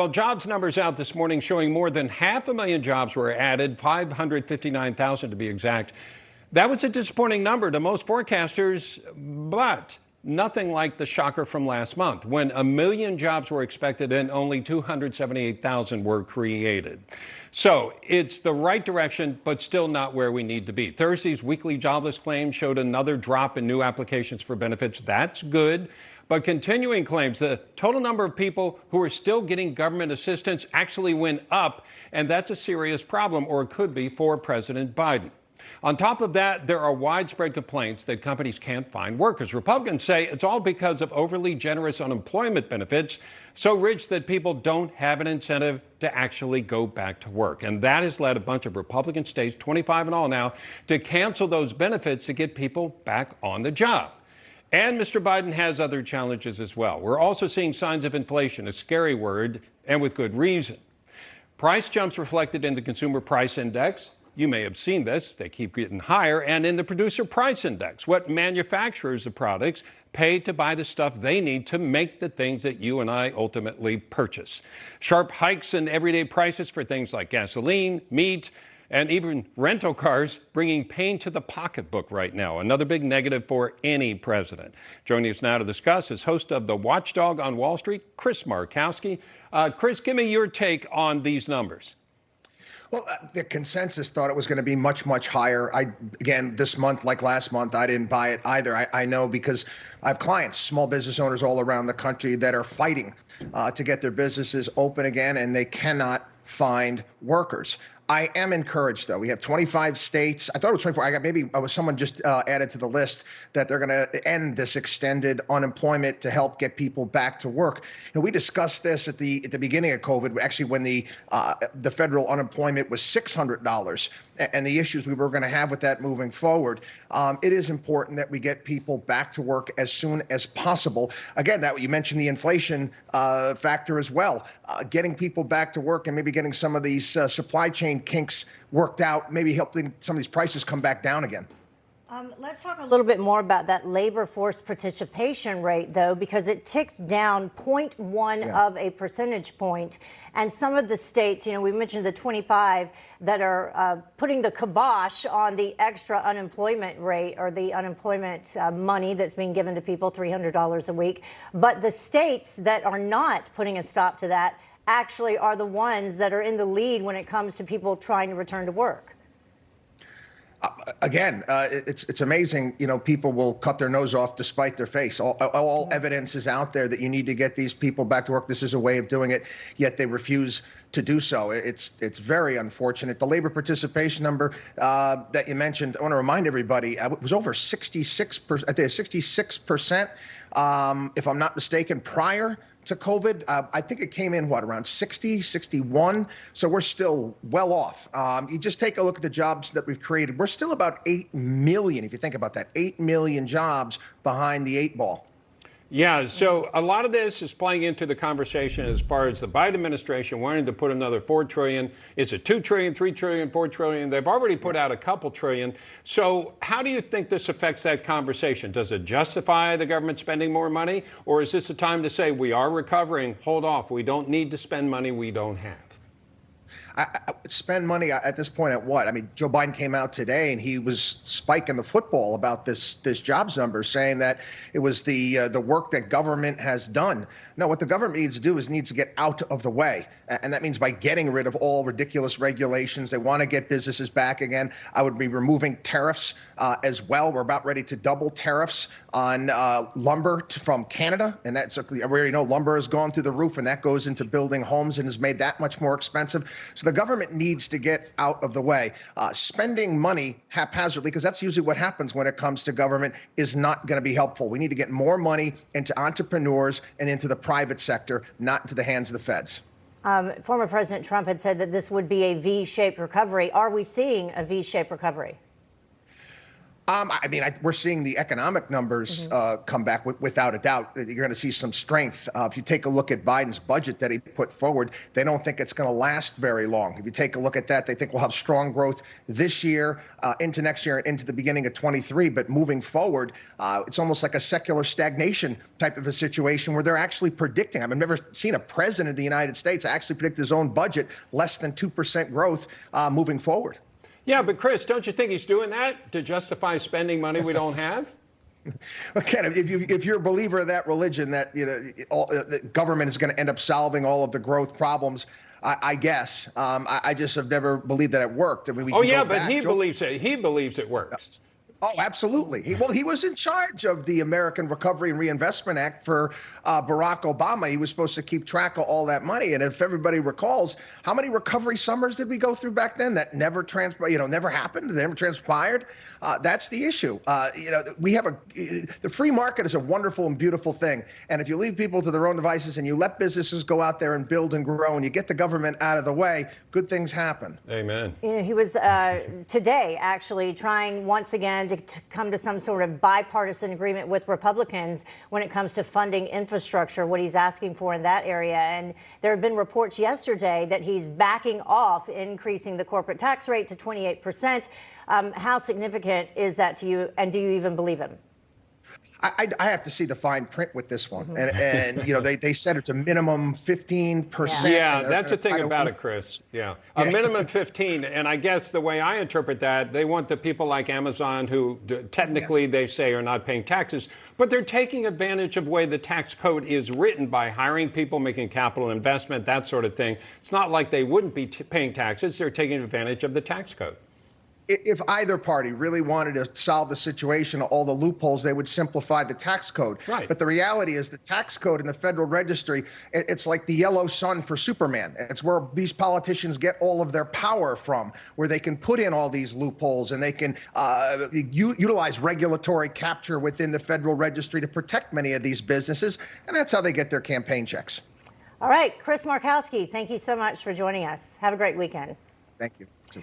Well, jobs numbers out this morning showing more than 500,000 jobs were added, 559,000 to be exact. That was a disappointing number to most forecasters, but nothing like the shocker from last month when 1 million jobs were expected and only 278,000 were created. So it's the right direction, but still not where we need to be. Thursday's weekly jobless claim showed another drop in new applications for benefits. That's good. But continuing claims, the total number of people who are still getting government assistance actually went up, and that's a serious problem, or it could be, for President Biden. On top of that, there are widespread complaints that companies can't find workers. Republicans say it's all because of overly generous unemployment benefits, so rich that people don't have an incentive to actually go back to work. And that has led a bunch of Republican states, 25 in all now, to cancel those benefits to get people back on the job. And Mr. Biden has other challenges as well. We're also seeing signs of inflation, a scary word, and with good reason. Price jumps reflected in the Consumer Price Index. You may have seen this. They keep getting higher. And in the Producer Price Index, what manufacturers of products pay to buy the stuff they need to make the things that you and I ultimately purchase. Sharp hikes in everyday prices for things like gasoline, meat, and even rental cars, bringing pain to the pocketbook right now. Another big negative for any president. Joining us now to discuss is host of The Watchdog on Wall Street, Chris Markowski. Chris, give me your take on these numbers. Well, the consensus thought it was going to be much, much higher. Again, this month, like last month, I didn't buy it either. I know because I have clients, small business owners all around the country that are fighting to get their businesses open again, and they cannot find workers. I am encouraged, though. We have 25 states. I thought it was 24. Someone just added to the list that they're going to end this extended unemployment to help get people back to work. We discussed this at the beginning of COVID, actually, when the federal unemployment was $600, and the issues we were going to have with that moving forward. It is important that we get people back to work as soon as possible. Again, that you mentioned the inflation factor as well. Getting people back to work and maybe getting some of these supply chain kinks worked out, maybe helping some of these prices come back down again. Let's talk a little bit more about that labor force participation rate, though, because it ticked down 0.1 of a percentage point. And some of the states, we mentioned the 25 that are putting the kibosh on the extra unemployment rate or the unemployment money that's being given to people, $300 a week. But the states that are not putting a stop to that actually are the ones that are in the lead when it comes to people trying to return to work. Again, it's amazing. People will cut their nose off despite their face. All evidence is out there that you need to get these people back to work. This is a way of doing it, yet they refuse to do so. It's very unfortunate. The labor participation number that you mentioned, I want to remind everybody, it was over 66%. I think 66%, if I'm not mistaken, prior to COVID. I think it came in, around 60, 61. So we're still well off. You just take a look at the jobs that we've created. We're still about 8 million, if you think about that, 8 million jobs behind the 8 ball. Yeah, so a lot of this is playing into the conversation as far as the Biden administration wanting to put another $4 trillion. Is it $2 trillion, $3 trillion, $4 trillion? They've already put out a couple trillion. So how do you think this affects that conversation? Does it justify the government spending more money? Or is this a time to say we are recovering, hold off, we don't need to spend money we don't have? Spend money at this point at what? I mean, Joe Biden came out today and he was spiking the football about this jobs number, saying that it was the work that government has done. No, what the government needs to do is needs to get out of the way. And that means by getting rid of all ridiculous regulations. They want to get businesses back again. I would be removing tariffs as well. We're about ready to double tariffs on lumber from Canada. And that's, we already know lumber has gone through the roof, and that goes into building homes and has made that much more expensive. So the government needs to get out of the way. Spending money haphazardly, because that's usually what happens when it comes to government, is not going to be helpful. We need to get more money into entrepreneurs and into the private sector, not into the hands of the feds. Former President Trump had said that this would be a V-shaped recovery. Are we seeing a V-shaped recovery? I mean, we're seeing the economic numbers come back without a doubt. You're going to see some strength. If you take a look at Biden's budget that he put forward, they don't think it's going to last very long. If you take a look at that, they think we'll have strong growth this year, into next year, and into the beginning of 23. But moving forward, it's almost like a secular stagnation type of a situation where they're actually predicting. I've never seen a president of the United States actually predict his own budget less than 2% growth moving forward. Yeah, but Chris, don't you think he's doing that to justify spending money we don't have? Again, if you're a believer of that religion, that the government is going to end up solving all of the growth problems, I guess. I just have never believed that it worked. I mean, he believes it. He believes it works. Oh, absolutely. He was in charge of the American Recovery and Reinvestment Act for Barack Obama. He was supposed to keep track of all that money. And if everybody recalls, how many recovery summers did we go through back then that never never happened, never transpired? That's the issue. We have the free market is a wonderful and beautiful thing. And if you leave people to their own devices and you let businesses go out there and build and grow and you get the government out of the way, good things happen. Amen. He was today actually trying once again to come to some sort of bipartisan agreement with Republicans when it comes to funding infrastructure, what he's asking for in that area. And there have been reports yesterday that he's backing off increasing the corporate tax rate to 28%. How significant is that to you, and do you even believe him? I have to see the fine print with this one. And they said it's a minimum 15%. Yeah, that's the thing about it, Chris. Yeah, a minimum 15. And I guess the way I interpret that, they want the people like Amazon who technically they say are not paying taxes, but they're taking advantage of the way the tax code is written by hiring people, making capital investment, that sort of thing. It's not like they wouldn't be paying taxes. They're taking advantage of the tax code. If either party really wanted to solve the situation, all the loopholes, they would simplify the tax code. Right. But the reality is the tax code in the Federal Registry, it's like the yellow sun for Superman. It's where these politicians get all of their power from, where they can put in all these loopholes and they can utilize regulatory capture within the Federal Registry to protect many of these businesses. And that's how they get their campaign checks. All right, Chris Markowski, thank you so much for joining us. Have a great weekend. Thank you.